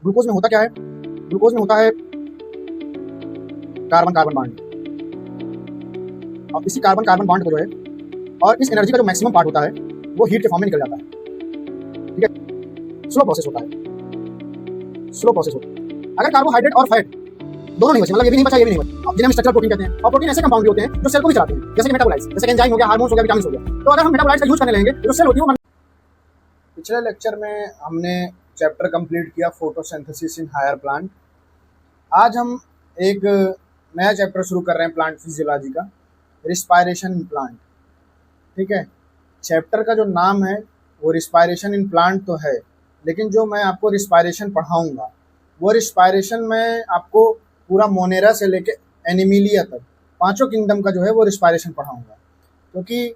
Glucose में होता क्या है? ग्लूकोज में होता है कार्बन कार्बन बॉन्ड, और इसी कार्बन कार्बन बॉन्ड को जो है, और इस एनर्जी का जो मैक्सिमम पार्ट होता है वो हीट के फॉर्म में निकल जाता है। ठीक है, स्लो प्रोसेस होता है, स्लो प्रोसेस होता है। अगर कार्बोहाइड्रेट और फैट दोनों नहीं बचे, मतलब ये भी नहीं बचा ये भी नहीं बचा, जिन्हें हम स्ट्रक्चरल प्रोटीन कहते हैं, और प्रोटीन ऐसे कंपाउंड होते हैं जो सेल को भी चलाते हैं, जैसे कि मेटाबोलाइट्स, जैसे कि एंजाइम हो गया, हार्मोन्स हो गया, विटामिन हो गया। तो अगर हम मेटाबोलाइट्स का यूज करने लगेंगे तो सेल होती है वो। पिछले लेक्चर में हमने चैप्टर कंप्लीट किया फोटोसिंथेसिस इन हायर प्लांट। आज हम एक नया चैप्टर शुरू कर रहे हैं प्लांट फिजियोलॉजी का, रिस्पायरेशन इन प्लांट। ठीक है, चैप्टर का जो नाम है वो रिस्पायरेशन इन प्लांट तो है, लेकिन जो मैं आपको रिस्पायरेशन पढ़ाऊंगा वो रिस्पायरेशन में आपको पूरा मोनेरा से लेके एनिमिलिया तक पांचों किंगडम का जो है वो रिस्पायरेशन पढ़ाऊंगा, क्योंकि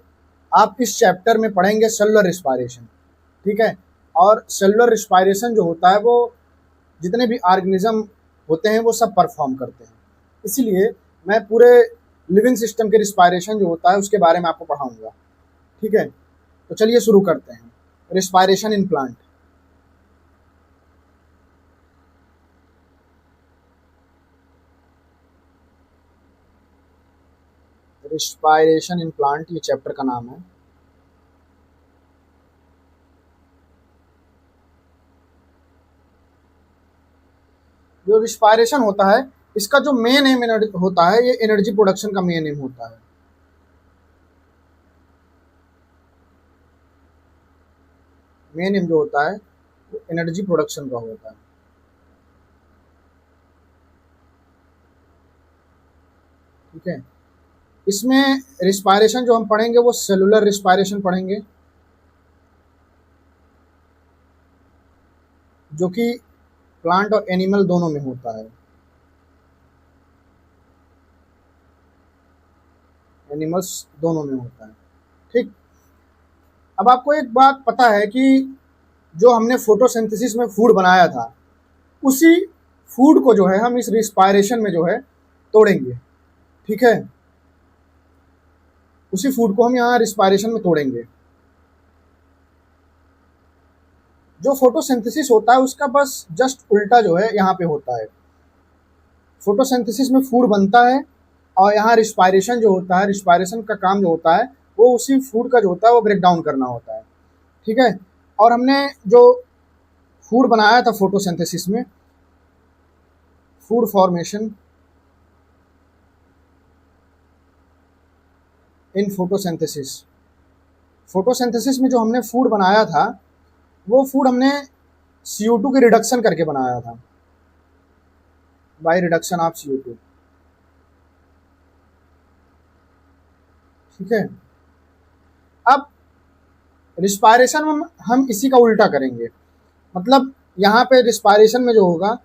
आप इस चैप्टर में पढ़ेंगे सेलुलर रिस्पायरेशन। ठीक है, और सेलुलर रिस्पायरेशन जो होता है वो जितने भी ऑर्गेनिज्म होते हैं वो सब परफॉर्म करते हैं, इसीलिए मैं पूरे लिविंग सिस्टम के रिस्पायरेशन जो होता है उसके बारे में आपको पढ़ाऊंगा। ठीक है, तो चलिए शुरू करते हैं। Respiration in plant. Respiration in plant ये चैप्टर का नाम है। जो रिस्पायरेशन होता है इसका जो मेन एम होता है ये एनर्जी प्रोडक्शन का मेन एम होता है। मेन एम जो होता है वो एनर्जी प्रोडक्शन का होता है। ठीक है, इसमें रिस्पायरेशन जो हम पढ़ेंगे वो सेलुलर रिस्पायरेशन पढ़ेंगे, जो कि प्लांट और एनिमल दोनों में होता है। एनिमल्स दोनों में होता है। ठीक, अब आपको एक बात पता है कि जो हमने फोटोसिंथेसिस में फूड बनाया था उसी फूड को जो है हम इस रिस्पायरेशन में जो है तोड़ेंगे। ठीक है, उसी फूड को हम यहाँ रिस्पायरेशन में तोड़ेंगे। जो फोटोसिंथेसिस होता है उसका बस जस्ट उल्टा जो है यहाँ पे होता है। फोटोसिंथेसिस में फूड बनता है और यहाँ रिस्पायरेशन जो होता है, रिस्पायरेशन का काम जो होता है वो उसी फूड का जो होता है वो ब्रेक डाउन करना होता है। ठीक है, और हमने जो फूड बनाया था फोटोसिंथेसिस में, food formation in photosynthesis, photosynthesis में जो हमने फूड बनाया था वो फूड हमने CO2 की रिडक्शन करके बनाया था, बाय रिडक्शन ऑफ CO2। ठीक है, अब रिस्पायरेशन में हम इसी का उल्टा करेंगे, मतलब यहाँ पे रिस्पायरेशन में जो होगा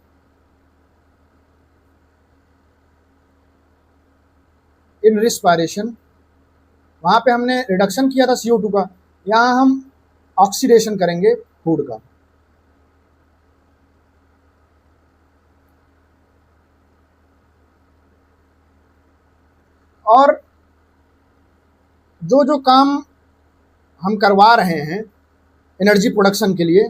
इन रिस्पायरेशन, वहाँ पे हमने रिडक्शन किया था CO2 का, यहाँ हम ऑक्सीडेशन करेंगे फूड का। और जो जो काम हम करवा रहे हैं एनर्जी प्रोडक्शन के लिए,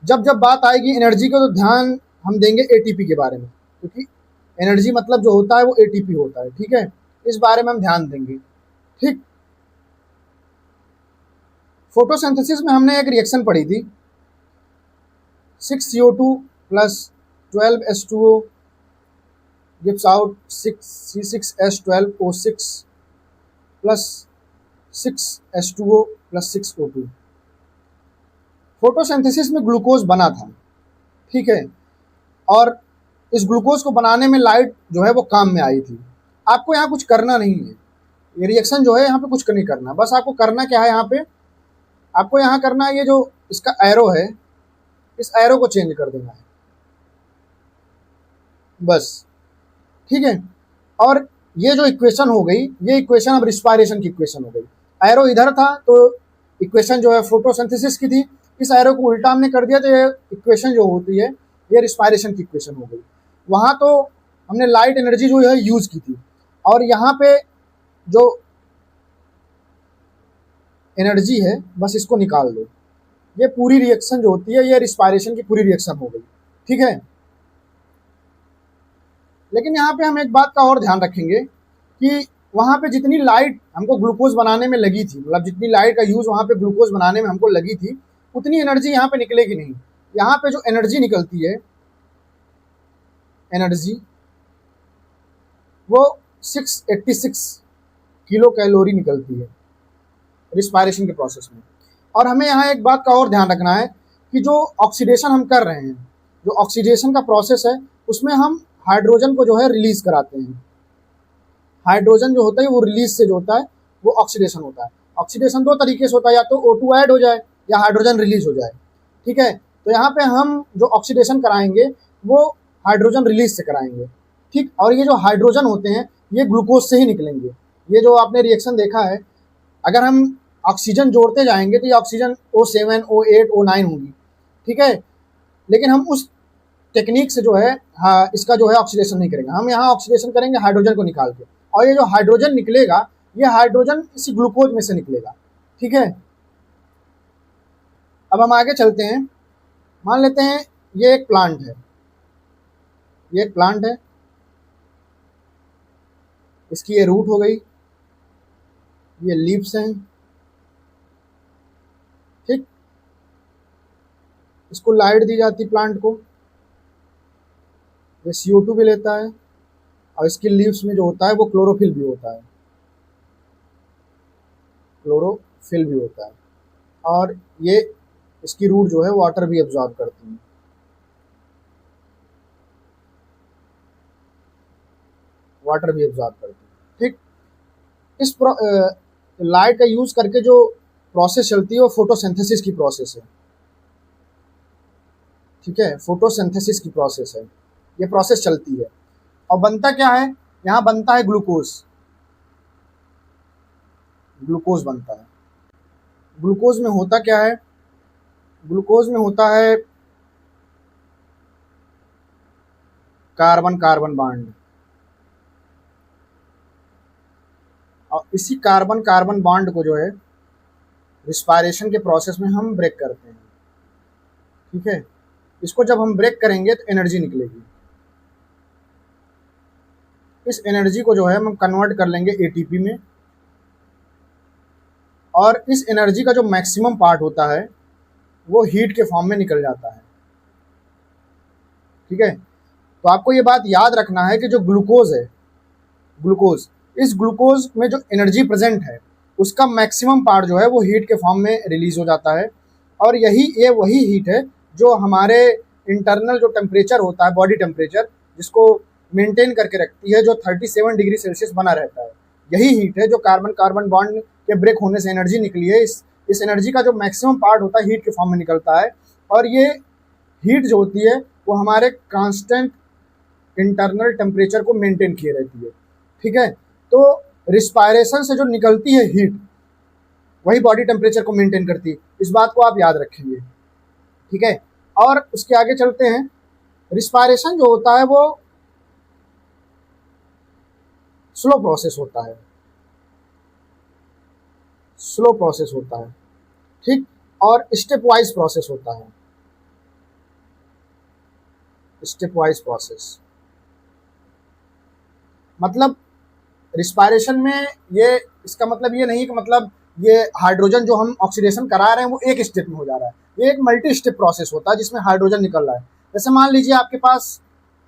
जब जब बात आएगी एनर्जी का तो ध्यान हम देंगे ATP के बारे में, क्योंकि एनर्जी मतलब जो होता है वो ATP होता है। ठीक है, इस बारे में हम ध्यान देंगे। ठीक, फोटोसिंथेसिस में हमने एक रिएक्शन पढ़ी थी, 6CO2 plus 12H2O gives out 6C6H12O6 plus 6H2O plus 6O2। Photosynthesis में ग्लूकोज बना था। ठीक है, और इस ग्लूकोज को बनाने में लाइट जो है वो काम में आई थी। आपको यहाँ कुछ करना नहीं है, ये रिएक्शन जो है यहाँ पे कुछ नहीं करना, बस आपको करना क्या है, यहाँ पे आपको यहाँ करना है, ये जो इसका एरो है इस एरो को चेंज कर देना है बस। ठीक है, और ये जो इक्वेशन हो गई ये इक्वेशन अब रिस्पायरेशन की इक्वेशन हो गई। एरो इधर था तो इक्वेशन जो है फोटोसिंथेसिस की थी, इस एरो को उल्टा हमने कर दिया तो ये इक्वेशन जो होती है ये रिस्पायरेशन की इक्वेशन हो गई। वहाँ तो हमने लाइट एनर्जी जो है यूज की थी, और यहाँ पे जो एनर्जी है बस इसको निकाल दो। ये पूरी रिएक्शन जो होती है ये रिस्पायरेशन की पूरी रिएक्शन हो गई। ठीक है, लेकिन यहाँ पे हम एक बात का और ध्यान रखेंगे कि वहाँ पे जितनी लाइट हमको ग्लूकोज बनाने में लगी थी, मतलब जितनी लाइट का यूज़ वहाँ पे ग्लूकोज बनाने में हमको लगी थी, उतनी एनर्जी यहाँ पे निकलेगी नहीं। यहाँ पे जो एनर्जी निकलती है, एनर्जी वो 686 किलो कैलोरी निकलती है रिस्पायरेशन के प्रोसेस में। और हमें यहाँ एक बात का और ध्यान रखना है कि जो ऑक्सीडेशन हम कर रहे हैं, जो ऑक्सीडेशन का प्रोसेस है, उसमें हम हाइड्रोजन को जो है रिलीज कराते हैं। हाइड्रोजन जो होता है वो रिलीज से जो होता है वो ऑक्सीडेशन होता है। ऑक्सीडेशन दो तरीके से होता है, या तो O2 ऐड हो जाए या हाइड्रोजन रिलीज हो जाए। ठीक है, तो यहाँ पे हम जो ऑक्सीडेशन कराएंगे वो हाइड्रोजन रिलीज से कराएंगे। ठीक, और ये जो हाइड्रोजन होते हैं ये ग्लूकोज से ही निकलेंगे। ये जो आपने रिएक्शन देखा है, अगर हम ऑक्सीजन जोड़ते जाएंगे तो ये ऑक्सीजन O7, O8, O9 होगी। ठीक है, लेकिन हम उस टेक्निक से जो है हाँ इसका जो है ऑक्सीडेशन नहीं करेंगे, हम यहाँ ऑक्सीडेशन करेंगे हाइड्रोजन को निकाल के, और ये जो हाइड्रोजन निकलेगा ये हाइड्रोजन इसी ग्लूकोज में से निकलेगा। ठीक है, अब हम आगे चलते हैं। मान लेते हैं ये एक प्लांट है, ये एक प्लांट है, इसकी ये रूट हो गई, ये लीव्स हैं। ठीक, इसको लाइट दी जाती प्लांट को, ये CO2 भी लेता है, और इसकी लीव्स में जो होता है वो क्लोरोफिल भी होता है, क्लोरोफिल भी होता है। और ये इसकी रूट जो है वाटर भी एब्जॉर्ब करती है। वाटर भी एब्जॉर्ब करती है। ठीक, इस लाइट का यूज करके जो प्रोसेस चलती है वो फोटोसिंथेसिस की प्रोसेस है। ठीक है, फोटोसिंथेसिस की प्रोसेस है, ये प्रोसेस चलती है। और बनता क्या है, यहाँ बनता है ग्लूकोज, ग्लूकोज बनता है। ग्लूकोज में होता क्या है, ग्लूकोज में होता है कार्बन कार्बन बॉन्ड, और इसी कार्बन कार्बन बॉन्ड को जो है रिस्पायरेशन के प्रोसेस में हम ब्रेक करते हैं। ठीक है, इसको जब हम ब्रेक करेंगे तो एनर्जी निकलेगी। इस एनर्जी को जो है हम कन्वर्ट कर लेंगे ATP में, और इस एनर्जी का जो मैक्सिमम पार्ट होता है वो हीट के फॉर्म में निकल जाता है। ठीक है, तो आपको ये बात याद रखना है कि जो ग्लूकोज है, ग्लूकोज, इस ग्लूकोज में जो एनर्जी प्रेजेंट है उसका मैक्सिमम पार्ट जो है वो हीट के फॉर्म में रिलीज हो जाता है। और ये वही हीट है जो हमारे इंटरनल जो टेम्परेचर होता है, बॉडी टेम्परेचर, जिसको मेंटेन करके रखती है, जो 37 डिग्री सेल्सियस बना रहता है। यही हीट है जो कार्बन कार्बन बॉन्ड के ब्रेक होने से एनर्जी निकली है। इस एनर्जी का जो मैक्सिमम पार्ट होता है हीट के फॉर्म में निकलता है, और ये हीट जो होती है वो हमारे कांस्टेंट इंटरनल टेम्परेचर को मेंटेन किए रहती है। ठीक है, तो रिस्पायरेशन से जो निकलती है हीट वही बॉडी टेम्परेचर को मेंटेन करती है, इस बात को आप याद रखेंगे। ठीक है, और उसके आगे चलते हैं। रिस्पायरेशन जो होता है वो स्लो प्रोसेस होता है, स्लो प्रोसेस होता है। ठीक, और स्टेप वाइज प्रोसेस होता है, स्टेप वाइज प्रोसेस। मतलब रिस्पायरेशन में ये, इसका मतलब ये नहीं कि मतलब ये हाइड्रोजन जो हम ऑक्सीडेशन करा रहे हैं वो एक स्टेप में हो जा रहा है, ये एक मल्टी स्टेप प्रोसेस होता है जिसमें हाइड्रोजन निकल रहा है। जैसे मान लीजिए आपके पास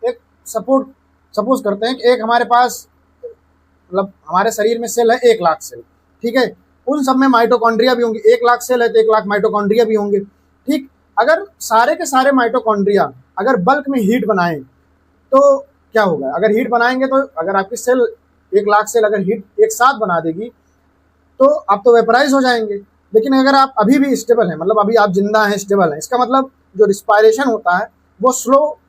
एक सपोज करते हैं कि एक हमारे पास, मतलब हमारे शरीर में सेल है 1 लाख सेल। ठीक है, उन सब में माइटोकॉन्ड्रिया भी होंगे, 1 लाख सेल है तो 1 लाख माइटोकॉन्ड्रिया भी होंगे। ठीक, अगर सारे के सारे माइटोकॉन्ड्रिया अगर बल्क में हीट बनाएं तो क्या होगा, अगर हीट बनाएंगे तो अगर आपकी सेल 1 लाख सेल अगर हीट एक साथ बना देगी तो आप तो वेपराइज हो जाएंगे। लेकिन अगर आप अभी भी स्टेबल हैं, मतलब अभी आप जिंदा हैं, स्टेबल हैं, इसका मतलब जो रिस्पायरेशन होता है वो स्लो,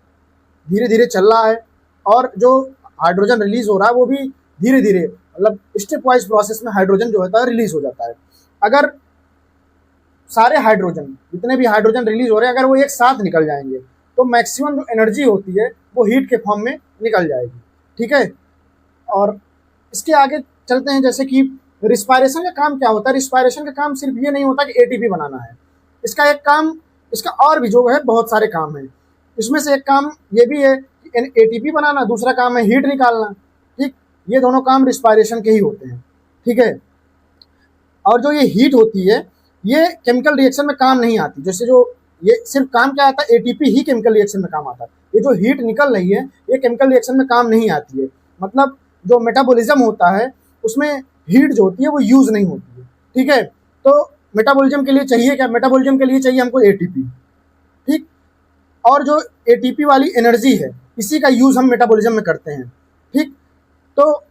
धीरे धीरे चल रहा है, और जो हाइड्रोजन रिलीज हो रहा है वो भी धीरे धीरे, मतलब स्टेप वाइज प्रोसेस में हाइड्रोजन जो होता है रिलीज हो जाता है। अगर सारे हाइड्रोजन, जितने भी हाइड्रोजन रिलीज हो रहे हैं, अगर वो एक साथ निकल जाएंगे तो मैक्सिमम जो एनर्जी होती है वो हीट के फॉर्म में निकल जाएगी। ठीक है, और इसके आगे चलते हैं। जैसे कि रिस्पायरेशन का काम क्या होता है, रिस्पायरेशन का काम सिर्फ ये नहीं होता कि ATP बनाना है, इसका एक काम, इसका और भी जो है बहुत सारे काम हैं। इसमें से एक काम ये भी है कि एटीपी बनाना, दूसरा काम है हीट निकालना। ठीक, ये दोनों काम रिस्पायरेशन के ही होते हैं। ठीक है, और जो ये हीट होती है ये केमिकल रिएक्शन में काम नहीं आती। जैसे जो ये सिर्फ काम क्या आता है, एटीपी ही केमिकल रिएक्शन में काम आता है। ये जो हीट निकल रही है ये केमिकल रिएक्शन में काम नहीं आती है। मतलब जो मेटाबॉलिज्म होता है उसमें हीट जो होती है वो यूज नहीं होती है। ठीक है, तो मेटाबॉलिज्म के लिए चाहिए क्या, मेटाबॉलिज्म के लिए चाहिए हमको एटीपी। ठीक, और जो एटीपी वाली एनर्जी है इसी का यूज हम मेटाबॉलिज्म में करते हैं। ठीक, तो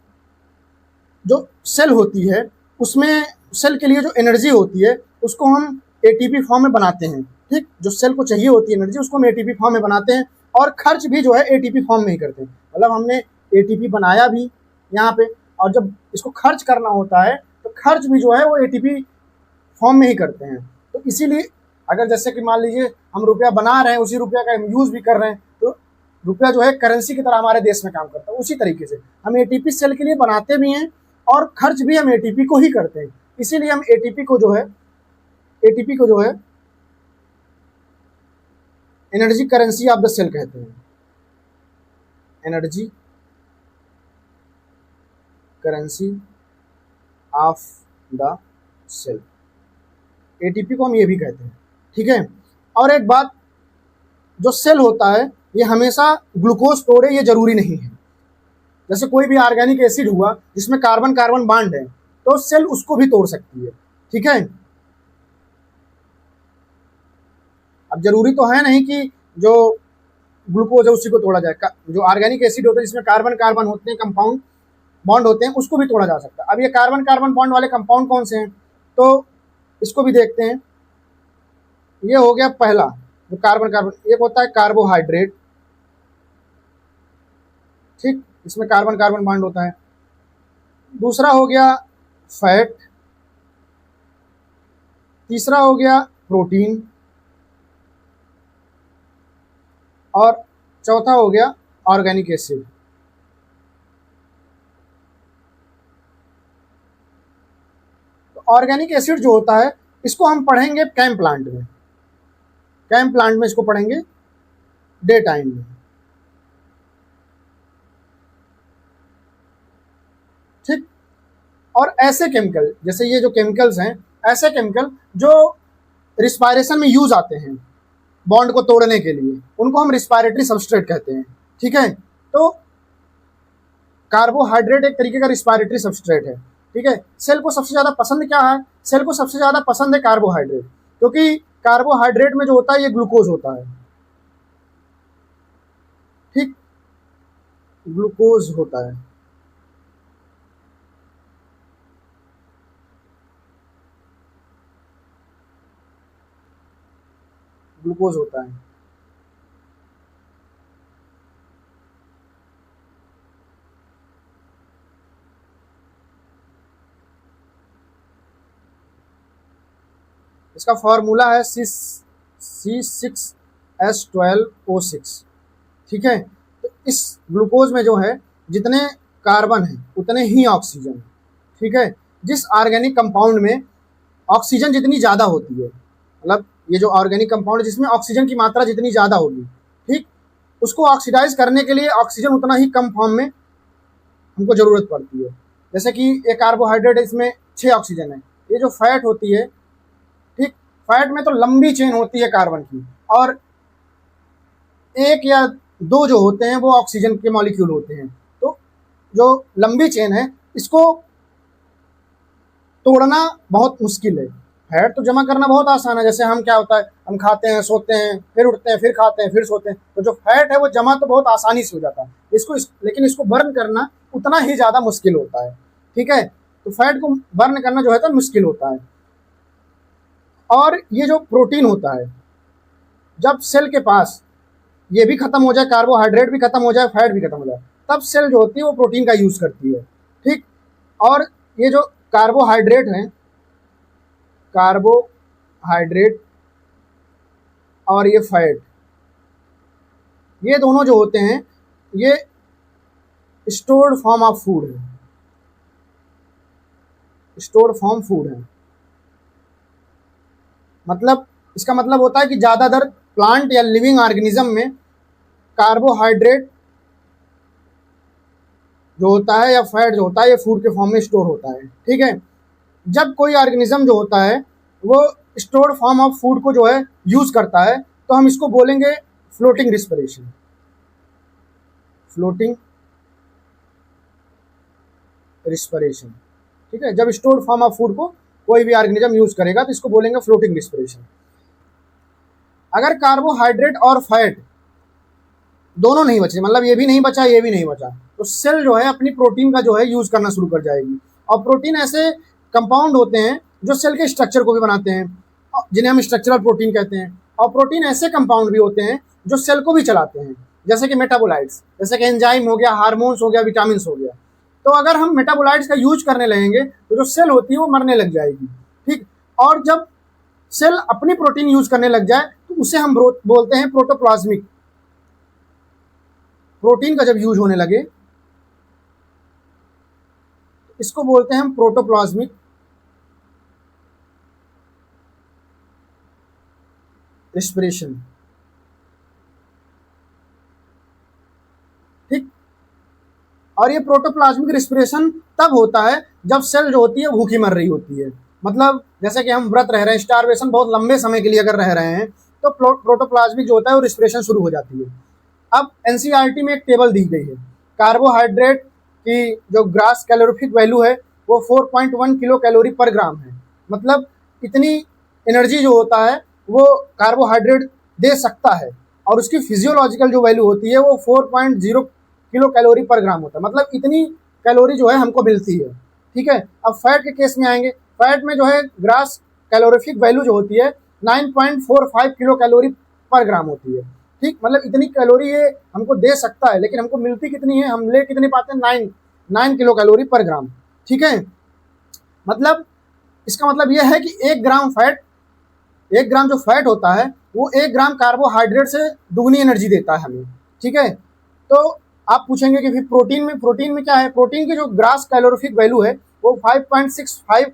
जो सेल होती है उसमें सेल के लिए जो एनर्जी होती है उसको हम एटीपी फॉर्म में बनाते हैं। ठीक, जो सेल को चाहिए होती है एनर्जी उसको हम एटीपी फॉर्म में बनाते हैं, और खर्च भी जो है एटीपी फॉर्म में ही करते हैं। मतलब हमने एटीपी बनाया भी यहाँ पे, और जब इसको खर्च करना होता है तो खर्च भी जो है वो एटीपी फॉर्म में ही करते हैं। तो इसीलिए अगर जैसे कि मान लीजिए हम रुपया बना रहे हैं, उसी रुपया का यूज भी कर रहे हैं, तो रुपया जो है करेंसी की तरह हमारे देश में काम करता है। उसी तरीके से हम एटीपी सेल के लिए बनाते भी हैं और खर्च भी हम एटीपी को ही करते हैं। इसीलिए हम एटीपी को जो है energy currency of the cell कहते हैं। Energy currency of the cell, ATP को हम ये भी कहते हैं। ठीक है, और एक बात, जो सेल होता है ये हमेशा ग्लूकोज तोड़े ये जरूरी नहीं है। जैसे कोई भी ऑर्गेनिक एसिड हुआ जिसमें कार्बन कार्बन बॉन्ड है तो सेल उसको भी तोड़ सकती है। ठीक है, अब जरूरी तो है नहीं कि जो ग्लूकोज है उसी को तोड़ा जाए। जो ऑर्गेनिक एसिड होता है जिसमें कार्बन कार्बन होते हैं, कंपाउंड बॉन्ड होते हैं, उसको भी तोड़ा जा सकता है। अब ये कार्बन कार्बन बॉन्ड वाले कंपाउंड कौन से हैं, तो इसको भी देखते हैं। ये हो गया पहला जो कार्बन कार्बन, एक होता है कार्बोहाइड्रेट। ठीक, इसमें कार्बन कार्बन बॉन्ड होता है। दूसरा हो गया फैट, तीसरा हो गया प्रोटीन, और चौथा हो गया ऑर्गेनिक एसिड। तो ऑर्गेनिक एसिड जो होता है इसको हम पढ़ेंगे केम प्लांट में। केम प्लांट में इसको पढ़ेंगे डे टाइम में। ठीक, और ऐसे केमिकल, जैसे ये जो केमिकल्स हैं, ऐसे केमिकल जो रिस्पायरेशन में यूज आते हैं बॉन्ड को तोड़ने के लिए, उनको हम रिस्पायरेटरी सबस्ट्रेट कहते हैं। ठीक है, तो कार्बोहाइड्रेट एक तरीके का रिस्पायरेटरी सबस्ट्रेट है। ठीक है, सेल को सबसे ज्यादा पसंद क्या है, सेल को सबसे ज्यादा पसंद है कार्बोहाइड्रेट, क्योंकि कार्बोहाइड्रेट में जो होता है ये ग्लूकोज होता है। ठीक, ग्लूकोज होता है। ग्लूकोज होता है। इसका फॉर्मूला है C6H12O6। ठीक है, तो इस ग्लूकोज में जो है जितने कार्बन है उतने ही ऑक्सीजन है। ठीक है, जिस ऑर्गेनिक कंपाउंड में ऑक्सीजन जितनी ज़्यादा होती है, मतलब ये जो ऑर्गेनिक कंपाउंड है जिसमें ऑक्सीजन की मात्रा जितनी ज़्यादा होगी, ठीक, उसको ऑक्सीडाइज करने के लिए ऑक्सीजन उतना ही कम फॉर्म में हमको ज़रूरत पड़ती है। जैसे कि एक कार्बोहाइड्रेट है, इसमें 6 ऑक्सीजन है। ये जो फैट होती है, ठीक, फैट में तो लंबी चेन होती है कार्बन की, और एक या दो जो होते हैं वो ऑक्सीजन के मॉलिक्यूल होते हैं। तो जो लंबी चेन है इसको तोड़ना बहुत मुश्किल है। फैट तो जमा करना बहुत आसान है। जैसे हम क्या होता है, हम खाते हैं, सोते हैं, फिर उठते हैं, फिर खाते हैं, फिर सोते हैं, तो जो फैट है वो जमा तो बहुत आसानी से हो जाता है। लेकिन इसको बर्न करना उतना ही ज़्यादा मुश्किल होता है। ठीक है, तो फैट को बर्न करना जो है तो मुश्किल होता है। और ये जो प्रोटीन होता है, जब सेल के पास ये भी खत्म हो जाए, कार्बोहाइड्रेट भी खत्म हो जाए, फैट भी खत्म हो जाए, तब सेल जो होती है वो प्रोटीन का यूज़ करती है। ठीक, और ये जो कार्बोहाइड्रेट हैं, कार्बोहाइड्रेट और ये फैट, ये दोनों जो होते हैं ये स्टोर्ड फॉर्म ऑफ फूड है, स्टोर्ड फॉर्म फूड है। मतलब इसका मतलब होता है कि ज़्यादातर प्लांट या लिविंग ऑर्गेनिज्म में कार्बोहाइड्रेट जो होता है या फैट जो होता है ये फूड के फॉर्म में स्टोर होता है। ठीक है, जब कोई ऑर्गेनिज्म जो होता है वो स्टोर्ड फॉर्म ऑफ फूड को जो है यूज करता है तो हम इसको बोलेंगे फ्लोटिंग रिस्पिरेशन। फ्लोटिंग रिस्पिरेशन, ठीक है, जब स्टोर्ड फॉर्म ऑफ फूड को कोई भी ऑर्गेनिज्म यूज करेगा तो इसको बोलेंगे फ्लोटिंग रिस्पिरेशन। अगर कार्बोहाइड्रेट और फैट दोनों नहीं बचे, मतलब ये भी नहीं बचा ये भी नहीं बचा, तो सेल जो है अपनी प्रोटीन का जो है यूज करना शुरू कर जाएगी। और प्रोटीन ऐसे कंपाउंड होते हैं जो सेल के स्ट्रक्चर को भी बनाते हैं, जिन्हें हम स्ट्रक्चरल प्रोटीन कहते हैं। और प्रोटीन ऐसे कंपाउंड भी होते हैं जो सेल को भी चलाते हैं, जैसे कि मेटाबोलाइट्स, जैसे कि एंजाइम हो गया, हार्मोन्स हो गया, विटामिन हो गया। तो अगर हम मेटाबोलाइट्स का यूज करने लगेंगे तो जो सेल होती है वो मरने लग जाएगी। ठीक, और जब सेल अपनी प्रोटीन यूज करने लग जाए तो उसे हम बोलते हैं प्रोटोप्लाज्मिक। प्रोटीन का जब यूज होने लगे इसको बोलते हैं हम प्रोटोप्लाज्मिक रिस्पिरेशन। ठीक, और ये प्रोटोप्लाज्मिक रिस्पिरेशन तब होता है जब सेल जो होती है भूखी मर रही होती है। मतलब जैसे कि हम व्रत रह रहे हैं, स्टारवेशन बहुत लंबे समय के लिए अगर रह रहे हैं तो प्रोटोप्लाज्मिक जो होता है वो रिस्पिरेशन शुरू हो जाती है। अब एनसीईआरटी में एक टेबल दी गई है, कार्बोहाइड्रेट की जो ग्रास कैलोरीफिक वैल्यू है वो 4.1 किलो कैलोरी पर ग्राम है। मतलब इतनी एनर्जी जो होता है वो कार्बोहाइड्रेट दे सकता है, और उसकी फिजियोलॉजिकल जो वैल्यू होती है वो 4.0 किलो कैलोरी पर ग्राम होता है। मतलब इतनी कैलोरी जो है हमको मिलती है। ठीक है, अब फैट के केस में आएंगे। फैट में जो है ग्रास कैलोरीफिक वैल्यू जो होती है 9.45 किलो कैलोरी पर ग्राम होती है। ठीक, मतलब इतनी कैलोरी ये हमको दे सकता है, लेकिन हमको मिलती कितनी है, हम ले कितनी पाते हैं, 9 किलो कैलोरी पर ग्राम। ठीक है, मतलब इसका मतलब यह है कि 1 ग्राम जो फैट होता है वो 1 ग्राम कार्बोहाइड्रेट से दुगनी एनर्जी देता है हमें। ठीक है, तो आप पूछेंगे कि फिर प्रोटीन में क्या है। प्रोटीन की जो ग्रास कैलोरीफिक वैल्यू है वो 5.65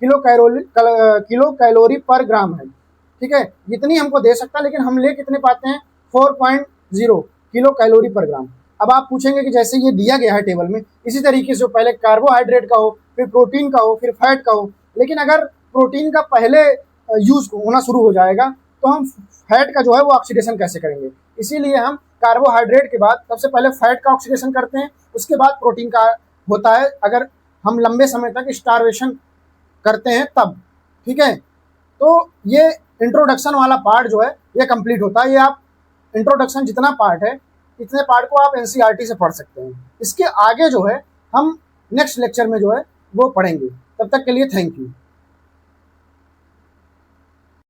किलो कैलोरी पर ग्राम है। ठीक है, जितनी हमको दे सकता है, लेकिन हम ले कितने पाते हैं, 4.0 किलो कैलोरी पर ग्राम। अब आप पूछेंगे कि जैसे ये दिया गया है टेबल में, इसी तरीके से पहले कार्बोहाइड्रेट का हो, फिर प्रोटीन का हो, फिर फैट का हो, लेकिन अगर प्रोटीन का पहले यूज होना शुरू हो जाएगा तो हम फैट का जो है वो ऑक्सीडेशन कैसे करेंगे। इसीलिए हम कार्बोहाइड्रेट के बाद सबसे पहले फैट का ऑक्सीडेशन करते हैं, उसके बाद प्रोटीन का होता है, अगर हम लंबे समय तक स्टारवेशन करते हैं तब। ठीक है, तो ये इंट्रोडक्शन वाला पार्ट जो है ये कंप्लीट होता है। ये आप इंट्रोडक्शन जितना पार्ट है इतने पार्ट को आप एनसीईआरटी से पढ़ सकते हैं। इसके आगे जो है हम नेक्स्ट लेक्चर में जो है वो पढ़ेंगे। तब तक के लिए थैंक यू।